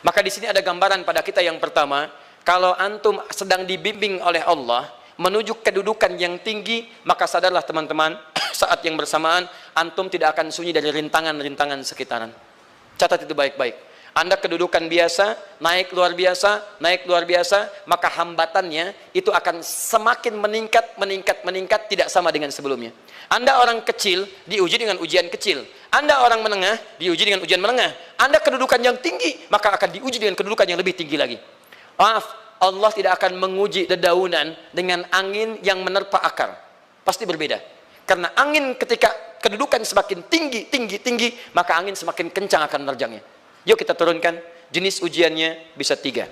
Maka di sini ada gambaran pada kita yang pertama, kalau antum sedang dibimbing oleh Allah menuju kedudukan yang tinggi, maka sadarlah teman-teman, saat yang bersamaan antum tidak akan sunyi dari rintangan-rintangan sekitaran. Catat itu baik-baik. Anda kedudukan biasa, naik luar biasa, maka hambatannya itu akan semakin meningkat, tidak sama dengan sebelumnya. Anda orang kecil, diuji dengan ujian kecil. Anda orang menengah, diuji dengan ujian menengah. Anda kedudukan yang tinggi, maka akan diuji dengan kedudukan yang lebih tinggi lagi. Maaf, Allah tidak akan menguji dedaunan dengan angin yang menerpa akar. Pasti berbeda. Karena angin ketika kedudukan semakin tinggi, maka angin semakin kencang akan menerjangnya. Yuk kita turunkan, jenis ujiannya bisa 3.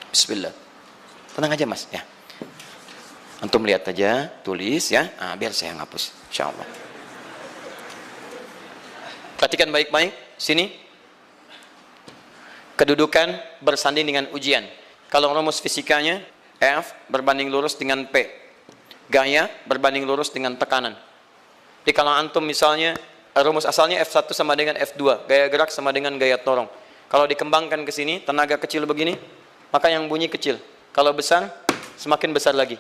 Bismillah. Tenang aja mas, ya. Antum lihat aja, tulis ya, biar saya ngapus, insyaallah. Perhatikan baik-baik, sini. Kedudukan bersanding dengan ujian. Kalau rumus fisikanya, F berbanding lurus dengan P. Gaya berbanding lurus dengan tekanan. Jadi kalau antum misalnya, rumus asalnya F1 sama dengan F2, gaya gerak sama dengan gaya torong. Kalau dikembangkan ke sini, tenaga kecil begini, maka yang bunyi kecil. Kalau besar, semakin besar lagi.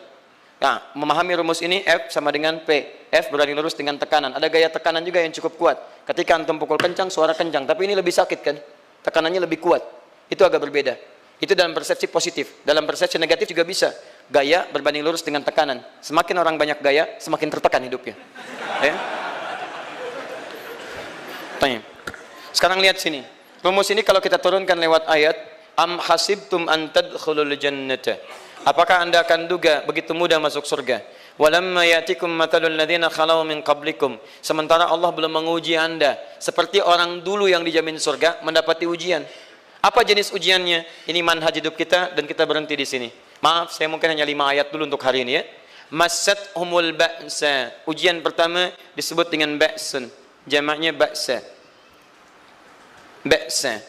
Nah, memahami rumus ini, F sama dengan P. F berbanding lurus dengan tekanan. Ada gaya tekanan juga yang cukup kuat. Ketika antum pukul kencang, suara kencang. Tapi ini lebih sakit kan? Tekanannya lebih kuat. Itu agak berbeda. Itu dalam persepsi positif. Dalam persepsi negatif juga bisa. Gaya berbanding lurus dengan tekanan. Semakin orang banyak gaya, semakin tertekan hidupnya. Ya? Tanya. Sekarang lihat sini. Rumus ini kalau kita turunkan lewat ayat, am hasibtum an tadkhulul jannata. Apakah anda akan duga begitu mudah masuk surga? Walamma yatikum matalul ladzina khalau min qablikum. Sementara Allah belum menguji anda seperti orang dulu yang dijamin surga mendapati ujian. Apa jenis ujiannya? Ini manhaj hidup kita dan kita berhenti di sini. Maaf, saya mungkin hanya 5 ayat dulu untuk hari ini ya. Massathumul ba'sa. Ujian pertama disebut dengan ba'sun. Jamaknya ba'sa. Ba'sa.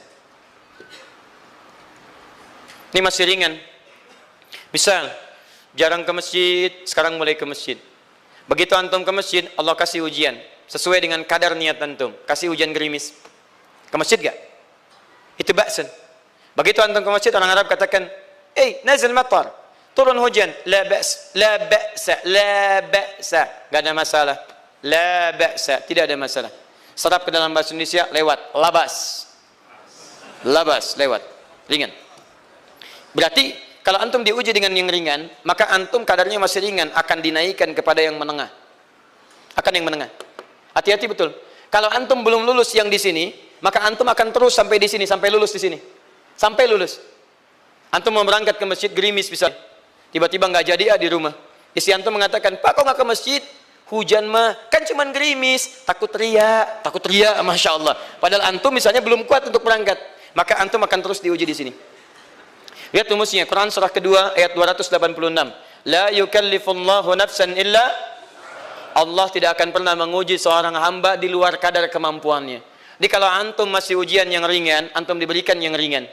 Ini masih ringan. Misal, jarang ke masjid, sekarang mulai ke masjid. Begitu antum ke masjid, Allah kasih ujian. Sesuai dengan kadar niat antum. Kasih hujan gerimis. Ke masjid gak? Itu ba'sun. Begitu antum ke masjid, orang Arab katakan, nazil matar. Turun hujan. La ba's, la ba'sa, la ba'sa. Gak ada masalah. La ba'sa, tidak ada masalah. Serap ke dalam bahasa Indonesia, lewat. Labas. Labas, lewat. Ringan. Berarti, kalau antum diuji dengan yang ringan, maka antum kadarnya masih ringan, akan dinaikkan kepada yang menengah. Akan yang menengah. Hati-hati betul. Kalau antum belum lulus yang di sini, maka antum akan terus sampai di sini, sampai lulus di sini. Sampai lulus. Antum mau berangkat ke masjid, gerimis bisa. Tiba-tiba nggak jadi di rumah. Istri antum mengatakan, Pak kok nggak ke masjid? Hujan mah, kan cuman gerimis. Takut teriak, Masya Allah. Padahal antum misalnya belum kuat untuk berangkat. Maka antum akan terus diuji di sini. Lihat rumusnya, Quran surah kedua ayat 286. La yukallifullahu nafsan illa. Allah tidak akan pernah menguji seorang hamba di luar kadar kemampuannya. Jadi kalau antum masih ujian yang ringan, antum diberikan yang ringan.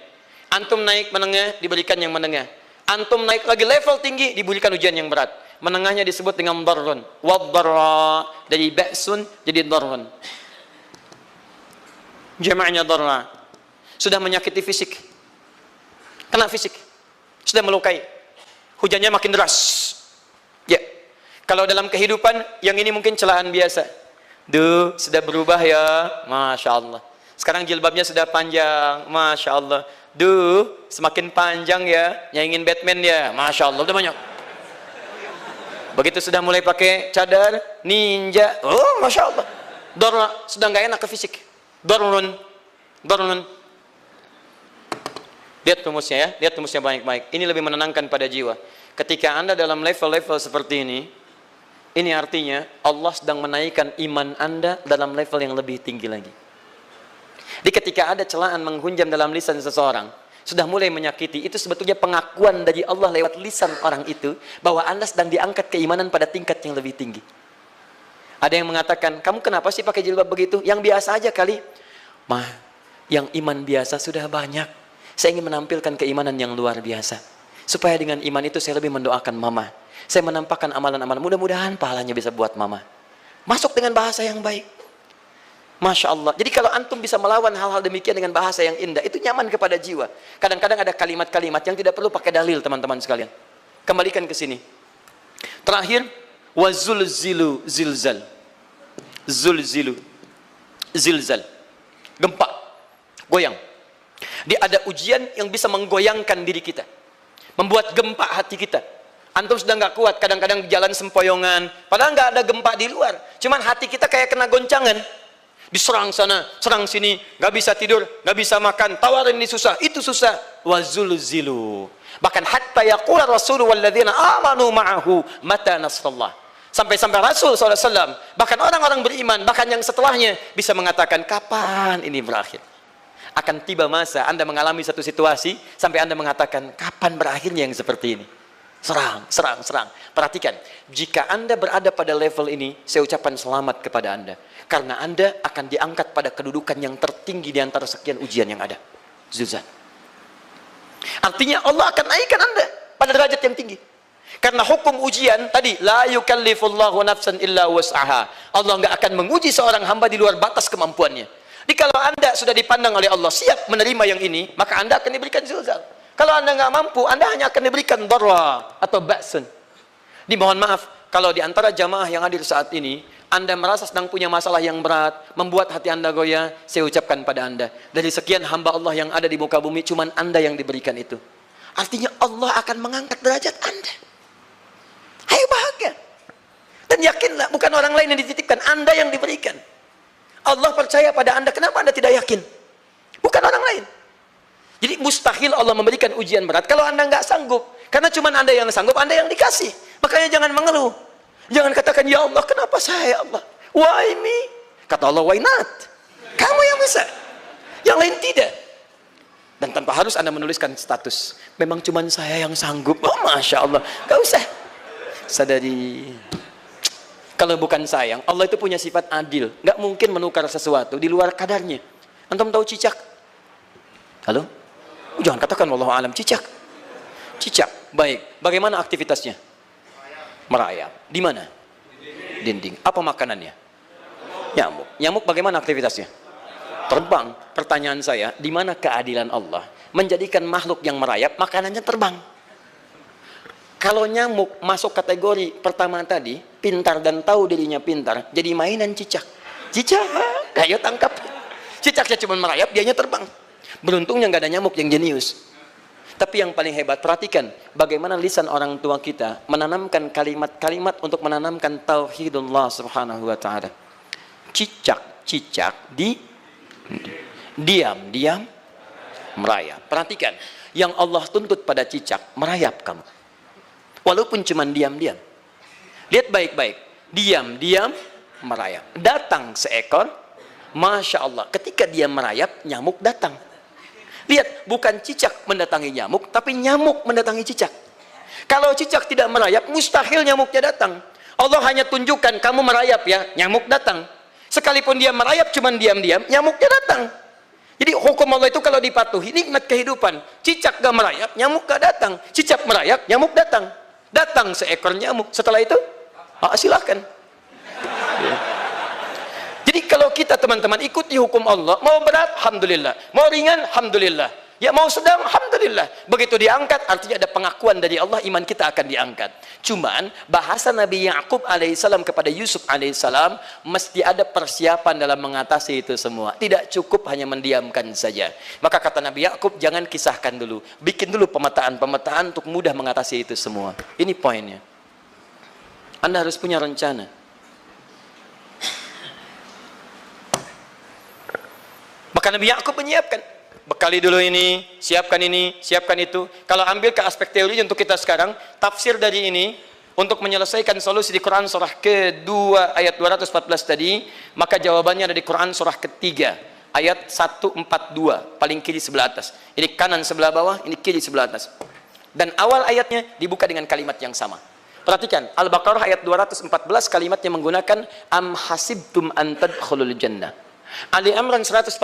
Antum naik menengah, diberikan yang menengah. Antum naik lagi level tinggi, diberikan ujian yang berat. Menengahnya disebut dengan darrun. Waddarra, dari ba'sun jadi darrun. Jama'nya darra. Sudah menyakiti fisik. Kena fisik, sudah melukai, hujannya makin deras. Ya, kalau dalam kehidupan yang ini mungkin celaan biasa. Sudah berubah ya, Masya Allah. Sekarang jilbabnya sudah panjang, Masya Allah. Semakin panjang ya, nyaingin Batman ya, Masya Allah. Udah banyak. Begitu sudah mulai pakai cadar, ninja, oh Masya Allah. Dorra, sudah nggak enak ke fisik. Dorrun. Lihat rumusnya ya, lihat rumusnya baik-baik. Ini lebih menenangkan pada jiwa. Ketika anda dalam level-level seperti ini artinya Allah sedang menaikkan iman anda dalam level yang lebih tinggi lagi. Jadi ketika ada celaan menghunjam dalam lisan seseorang, sudah mulai menyakiti, itu sebetulnya pengakuan dari Allah lewat lisan orang itu, bahwa anda sedang diangkat keimanan pada tingkat yang lebih tinggi. Ada yang mengatakan, kamu kenapa sih pakai jilbab begitu? Yang biasa aja kali. Yang iman biasa sudah banyak. Saya ingin menampilkan keimanan yang luar biasa. Supaya dengan iman itu saya lebih mendoakan mama. Saya menampakkan amalan-amalan. Mudah-mudahan pahalanya bisa buat mama. Masuk dengan bahasa yang baik. Masya Allah. Jadi kalau antum bisa melawan hal-hal demikian dengan bahasa yang indah, itu nyaman kepada jiwa. Kadang-kadang ada kalimat-kalimat yang tidak perlu pakai dalil, teman-teman sekalian. Kembalikan ke sini. Terakhir, wazulzilu zilzal. Zulzilu zilzal. Gempa, goyang. Dia ada ujian yang bisa menggoyangkan diri kita, membuat gempa hati kita. Antum sudah nggak kuat, kadang-kadang di jalan sempoyongan, padahal nggak ada gempa di luar, cuman hati kita kayak kena goncangan. Diserang sana, serang sini, nggak bisa tidur, nggak bisa makan, tawarin ini susah, itu susah. Wazulzilu. Bahkan hatta yaqula Rasul walladzina amanu ma'ahu mata nasrullah. Sampai-sampai Rasul SAW, bahkan orang-orang beriman, bahkan yang setelahnya bisa mengatakan, kapan ini berakhir? Akan tiba masa Anda mengalami satu situasi sampai Anda mengatakan, kapan berakhirnya yang seperti ini? Serang, serang, serang. Perhatikan, jika Anda berada pada level ini, saya ucapkan selamat kepada Anda. Karena Anda akan diangkat pada kedudukan yang tertinggi di antara sekian ujian yang ada. Zilzal. Artinya Allah akan naikkan Anda pada derajat yang tinggi. Karena hukum ujian tadi, la yukallifullahu nafsan illa wus'aha. Allah nggak akan menguji seorang hamba di luar batas kemampuannya. Jadi kalau Anda sudah dipandang oleh Allah siap menerima yang ini, maka Anda akan diberikan zilzal. Kalau Anda nggak mampu, Anda hanya akan diberikan darra atau ba'sun. Dimohon maaf, kalau di antara jamaah yang hadir saat ini, Anda merasa sedang punya masalah yang berat, membuat hati Anda goyah, saya ucapkan pada Anda, dari sekian hamba Allah yang ada di muka bumi, cuman Anda yang diberikan itu. Artinya Allah akan mengangkat derajat Anda. Ayo bahagia. Dan yakinlah, bukan orang lain yang dititipkan, Anda yang diberikan. Allah percaya pada Anda, kenapa Anda tidak yakin? Bukan orang lain. Jadi mustahil Allah memberikan ujian berat kalau Anda nggak sanggup. Karena cuma Anda yang sanggup, Anda yang dikasih. Makanya jangan mengeluh. Jangan katakan, ya Allah, kenapa saya, ya Allah? Why me? Kata Allah, why not? Kamu yang bisa. Yang lain tidak. Dan tanpa harus Anda menuliskan status. Memang cuma saya yang sanggup. Oh, Masya Allah. Gak usah. Sadari. Kalau bukan sayang, Allah itu punya sifat adil. Gak mungkin menukar sesuatu di luar kadarnya. Antum tahu cicak? Halo? Jangan katakan wallahu alam, cicak. Cicak, baik. Bagaimana aktivitasnya? Merayap. Di mana? Dinding. Apa makanannya? Nyamuk. Nyamuk bagaimana aktivitasnya? Terbang. Pertanyaan saya, di mana keadilan Allah menjadikan makhluk yang merayap makanannya terbang? Kalau nyamuk masuk kategori pertama tadi, pintar dan tahu dirinya pintar, jadi mainan cicak. Cicak, ayo tangkap. Cicaknya cuma merayap, dianya terbang. Beruntungnya nggak ada nyamuk yang jenius. Tapi yang paling hebat, perhatikan bagaimana lisan orang tua kita menanamkan kalimat-kalimat untuk menanamkan tauhidullah subhanahu wa ta'ala. Cicak-cicak diam-diam merayap. Perhatikan, yang Allah tuntut pada cicak, merayap kamu. Walaupun cuma diam-diam. Lihat baik-baik, diam-diam merayap. Datang seekor, Masya Allah, ketika dia merayap, nyamuk datang. Lihat, bukan cicak mendatangi nyamuk, tapi nyamuk mendatangi cicak. Kalau cicak tidak merayap, mustahil nyamuknya datang. Allah hanya tunjukkan, kamu merayap ya, nyamuk datang. Sekalipun dia merayap, cuman diam-diam, nyamuknya datang. Jadi hukum Allah itu kalau dipatuhi, nikmat kehidupan. Cicak gak merayap, nyamuk gak datang. Cicak merayap, nyamuk datang. Datang seekor nyamuk. Setelah itu, silahkan. Jadi kalau kita teman-teman ikuti hukum Allah, mau berat, alhamdulillah. Mau ringan, alhamdulillah. Ya mau sedang, alhamdulillah. Begitu diangkat, artinya ada pengakuan dari Allah, iman kita akan diangkat. Cuman, bahasa Nabi Ya'qub alaihissalam kepada Yusuf alaihissalam, mesti ada persiapan dalam mengatasi itu semua. Tidak cukup hanya mendiamkan saja. Maka kata Nabi Ya'qub, jangan kisahkan dulu. Bikin dulu pemetaan-pemetaan untuk mudah mengatasi itu semua. Ini poinnya. Anda harus punya rencana. Maka Nabi Ya'qub menyiapkan, bekali dulu ini, siapkan itu. Kalau ambil ke aspek teori untuk kita sekarang, tafsir dari ini untuk menyelesaikan solusi di Quran surah kedua ayat 214 tadi, maka jawabannya ada di Quran surah ketiga ayat 142, paling kiri sebelah atas. Ini kanan sebelah bawah, ini kiri sebelah atas. Dan awal ayatnya dibuka dengan kalimat yang sama. Perhatikan, Al-Baqarah ayat 214 kalimatnya menggunakan am hasibtum an tadkhulul jannah. Ali Imran 142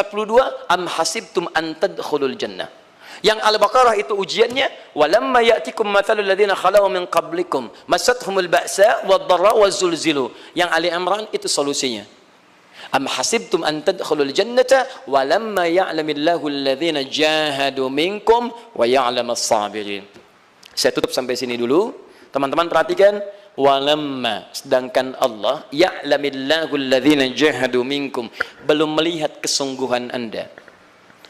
am hasibtum an tadkhulul jannah. Yang Al-Baqarah itu ujiannya, walamma ya'tikum mathalul ladzina khalau min qablikum masathumul ba'sa wad-dharra waz-zulzilu. Yang Ali Imran itu solusinya. Am hasibtum an tadkhulul jannata walamma ya'lamillahu alladhina jahadu minkum wa ya'lamas sabirin. Saya tutup sampai sini dulu. Teman-teman perhatikan, walamma, sedangkan Allah ya'lamillahu alladhina jahadu minkum, belum melihat kesungguhan Anda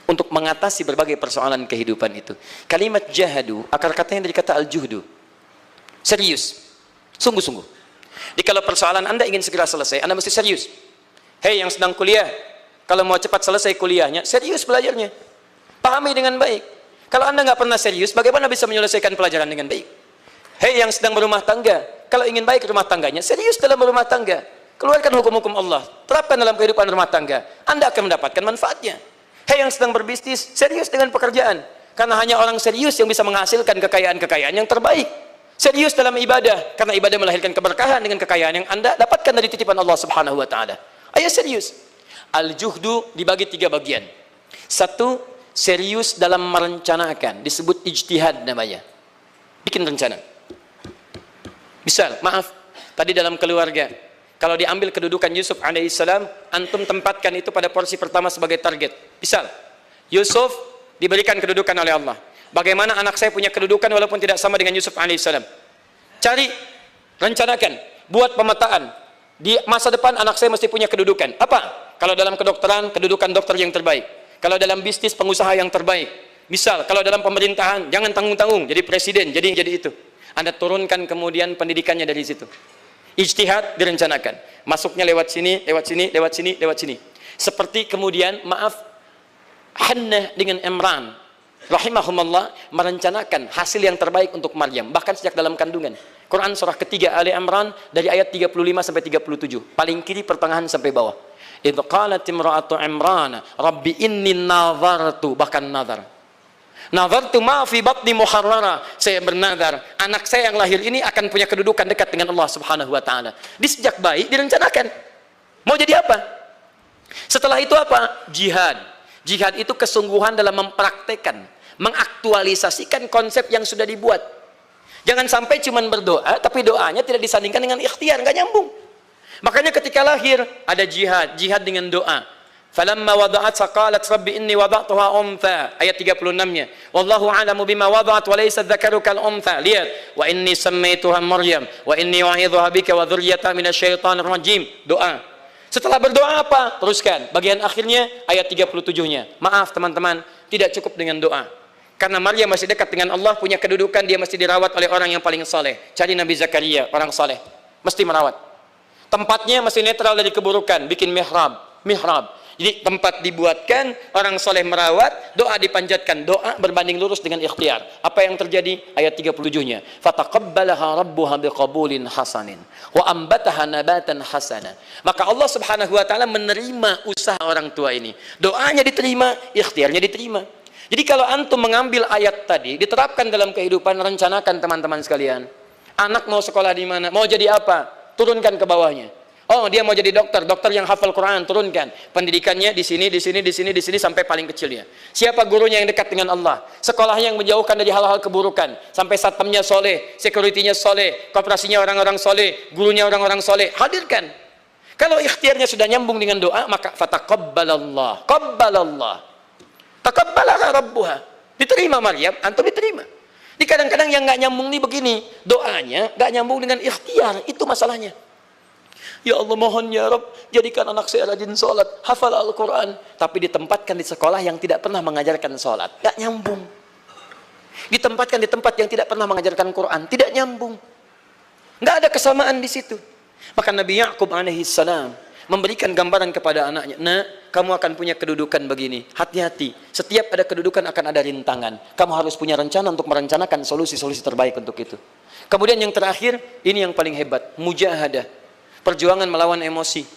untuk mengatasi berbagai persoalan kehidupan itu. Kalimat jahadu, akar katanya dari kata al-juhdu. Serius, sungguh-sungguh. Jadi kalau persoalan Anda ingin segera selesai, Anda mesti serius. Hei yang sedang kuliah, kalau mau cepat selesai kuliahnya, serius belajarnya. Pahami dengan baik. Kalau Anda nggak pernah serius, bagaimana bisa menyelesaikan pelajaran dengan baik? Hei yang sedang berumah tangga, kalau ingin baik rumah tangganya, serius dalam berumah tangga. Keluarkan hukum-hukum Allah, terapkan dalam kehidupan rumah tangga. Anda akan mendapatkan manfaatnya. Hei yang sedang berbisnis, serius dengan pekerjaan. Karena hanya orang serius yang bisa menghasilkan kekayaan-kekayaan yang terbaik. Serius dalam ibadah, karena ibadah melahirkan keberkahan dengan kekayaan yang Anda dapatkan dari titipan Allah Subhanahu wa taala. Ayo serius. Al-juhdu dibagi 3 bagian. 1, serius dalam merencanakan, disebut ijtihad namanya. Bikin rencana. Misal, maaf, tadi dalam keluarga, kalau diambil kedudukan Yusuf alaihissalam, antum tempatkan itu pada porsi pertama sebagai target. Misal, Yusuf diberikan kedudukan oleh Allah. Bagaimana anak saya punya kedudukan walaupun tidak sama dengan Yusuf alaihissalam? Cari, rencanakan, buat pemetaan. Di masa depan anak saya mesti punya kedudukan. Apa? Kalau dalam kedokteran, kedudukan dokter yang terbaik. Kalau dalam bisnis, pengusaha yang terbaik. Misal, kalau dalam pemerintahan, jangan tanggung-tanggung, jadi presiden, jadi itu. Anda turunkan kemudian pendidikannya dari situ. Ijtihad direncanakan. Masuknya lewat sini, lewat sini, lewat sini, lewat sini. Seperti kemudian, maaf, Hannah dengan Imran, rahimahumullah, merencanakan hasil yang terbaik untuk Maryam, bahkan sejak dalam kandungan. Quran surah ketiga Ali Imran dari ayat 35 sampai 37, paling kiri pertengahan sampai bawah. Idz qalat imra'atu Imran rabbi inni nazartu, bahkan nazar. Nazartu ma fi batni muharrara, saya bernazar anak saya yang lahir ini akan punya kedudukan dekat dengan Allah Subhanahu wa taala. Di sejak bayi direncanakan. Mau jadi apa? Setelah itu apa? Jihad. Jihad itu kesungguhan dalam mempraktekkan, mengaktualisasikan konsep yang sudah dibuat. Jangan sampai cuma berdoa, tapi doanya tidak disandingkan dengan ikhtiar, nggak nyambung. Makanya ketika lahir ada jihad, jihad dengan doa. Falamma wada'at saqalat rabbi inni wada'tuha untha, ayat 36-nya. Wallahu a'lamu bima wada'at wa laysa dzakaru kal untha. Lihat, wa inni sammaituha Maryam wa inni wa'idhuha bika wa dzurriyyataha minasyaitonir rajim. Doa. Setelah berdoa apa? Teruskan. Bagian akhirnya ayat 37-nya. Maaf teman-teman, tidak cukup dengan doa. Karena Maryam masih dekat dengan Allah, punya kedudukan, dia mesti dirawat oleh orang yang paling saleh. Cari Nabi Zakaria, orang saleh. Mesti merawat. Tempatnya mesti netral dari keburukan, bikin mihrab. Jadi tempat dibuatkan, orang saleh merawat, doa dipanjatkan, doa berbanding lurus dengan ikhtiar. Apa yang terjadi? Ayat 37-nya. Fataqabbalaha rabbuha biqabulin hasanin wa ambataha nabatan hasana. Maka Allah Subhanahu wa taala menerima usaha orang tua ini. Doanya diterima, ikhtiarnya diterima. Jadi kalau antum mengambil ayat tadi, diterapkan dalam kehidupan, rencanakan teman-teman sekalian. Anak mau sekolah di mana? Mau jadi apa? Turunkan ke bawahnya. Oh, dia mau jadi dokter, dokter yang hafal Quran, turunkan. Pendidikannya di sini, di sini, di sini, di sini sampai paling kecilnya. Siapa gurunya yang dekat dengan Allah? Sekolahnya yang menjauhkan dari hal-hal keburukan, sampai satpamnya soleh, security-nya soleh, koperasinya orang-orang soleh, gurunya orang-orang soleh. Hadirkan. Kalau ikhtiarnya sudah nyambung dengan doa, maka fataqabbalallah, qabbalallah. Taqabbalaha rabbuha. Diterima Maryam, antum diterima. Di kadang-kadang yang nggak nyambung nih begini, doanya nggak nyambung dengan ikhtiar, itu masalahnya. Ya Allah mohon ya Rabb, jadikan anak saya rajin sholat, hafal Al-Quran, tapi ditempatkan di sekolah yang tidak pernah mengajarkan sholat, nggak nyambung. Ditempatkan di tempat yang tidak pernah mengajarkan Quran, tidak nyambung. Nggak ada kesamaan di situ. Maka Nabi Ya'qub alaihissalam memberikan gambaran kepada anaknya, nak, kamu akan punya kedudukan begini, hati-hati, setiap ada kedudukan akan ada rintangan, kamu harus punya rencana untuk merencanakan solusi-solusi terbaik untuk itu. Kemudian yang terakhir, ini yang paling hebat, mujahadah, perjuangan melawan emosi.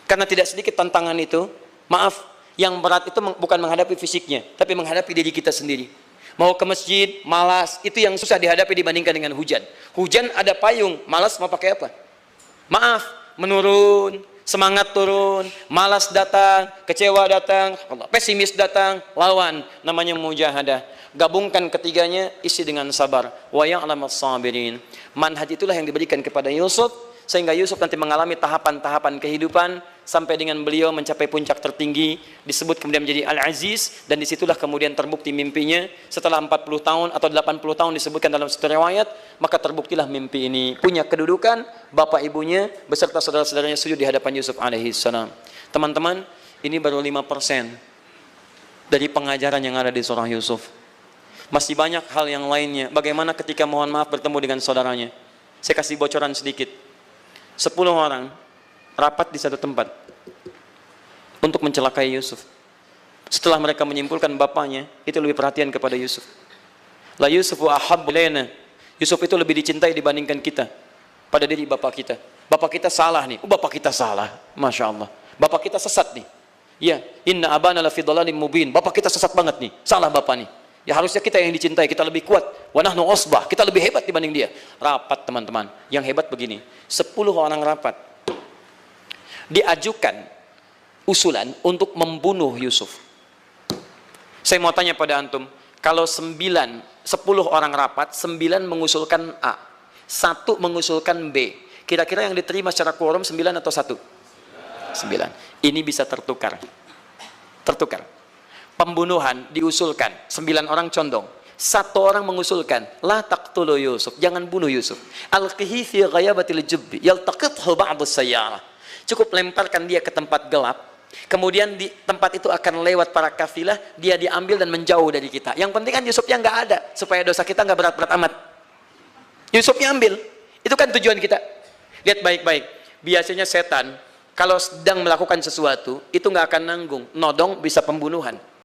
Karena tidak sedikit tantangan itu, maaf, yang berat itu bukan menghadapi fisiknya, tapi menghadapi diri kita sendiri. Mau ke masjid, malas, itu yang susah dihadapi dibandingkan dengan hujan. Hujan ada payung, malas mau pakai apa? Maaf, menurun, semangat turun, malas datang, kecewa datang, pesimis datang, lawan, namanya mujahadah. Gabungkan ketiganya, isi dengan sabar. Wa ya'lamas sabirin. Manhaj itulah yang diberikan kepada Yusuf, sehingga Yusuf nanti mengalami tahapan-tahapan kehidupan sampai dengan beliau mencapai puncak tertinggi, disebut kemudian menjadi Al-Aziz, dan disitulah kemudian terbukti mimpinya. Setelah 40 tahun atau 80 tahun disebutkan dalam satu riwayat, maka terbuktilah mimpi ini. Punya kedudukan, bapak ibunya beserta saudara-saudaranya sujud di hadapan Yusuf alaihissalam. Teman-teman, ini baru 5% dari pengajaran yang ada di surah Yusuf. Masih banyak hal yang lainnya. Bagaimana ketika mohon maaf bertemu dengan saudaranya. Saya kasih bocoran sedikit. 10 orang rapat di satu tempat untuk mencelakai Yusuf. Setelah mereka menyimpulkan bapaknya itu lebih perhatian kepada Yusuf. La Yusufu ahabbu ilaina. Yusuf itu lebih dicintai dibandingkan kita pada diri bapak kita. Bapak kita salah nih. Bapak kita salah. Masya Allah. Bapak kita sesat nih. Ya, inna abana la fi dhalalim mubin. Bapak kita sesat banget nih. Salah bapak nih. Ya harusnya kita yang dicintai, kita lebih kuat. Wa nahnu usbah, kita lebih hebat dibanding dia. Rapat teman-teman. Yang hebat begini, 10 orang rapat. Diajukan usulan untuk membunuh Yusuf. Saya mau tanya pada antum, kalau 10 orang rapat, 9 mengusulkan A, 1 mengusulkan B. Kira-kira yang diterima secara quorum 9 atau 1? 9. Ini bisa tertukar. Tertukar. Pembunuhan diusulkan, 9 orang condong, 1 orang mengusulkan la taqtulu Yusuf, jangan bunuh Yusuf, alqihi fi ghayabatil jubbi yaltaqithu ba'du sayyarah, cukup lemparkan dia ke tempat gelap, kemudian di tempat itu akan lewat para kafilah, dia diambil dan menjauh dari kita. Yang penting kan Yusufnya nggak ada, supaya dosa kita nggak berat-berat amat. Yusufnya ambil, itu kan tujuan kita. Lihat baik-baik, biasanya setan kalau sedang melakukan sesuatu itu nggak akan nanggung, nodong bisa pembunuhan.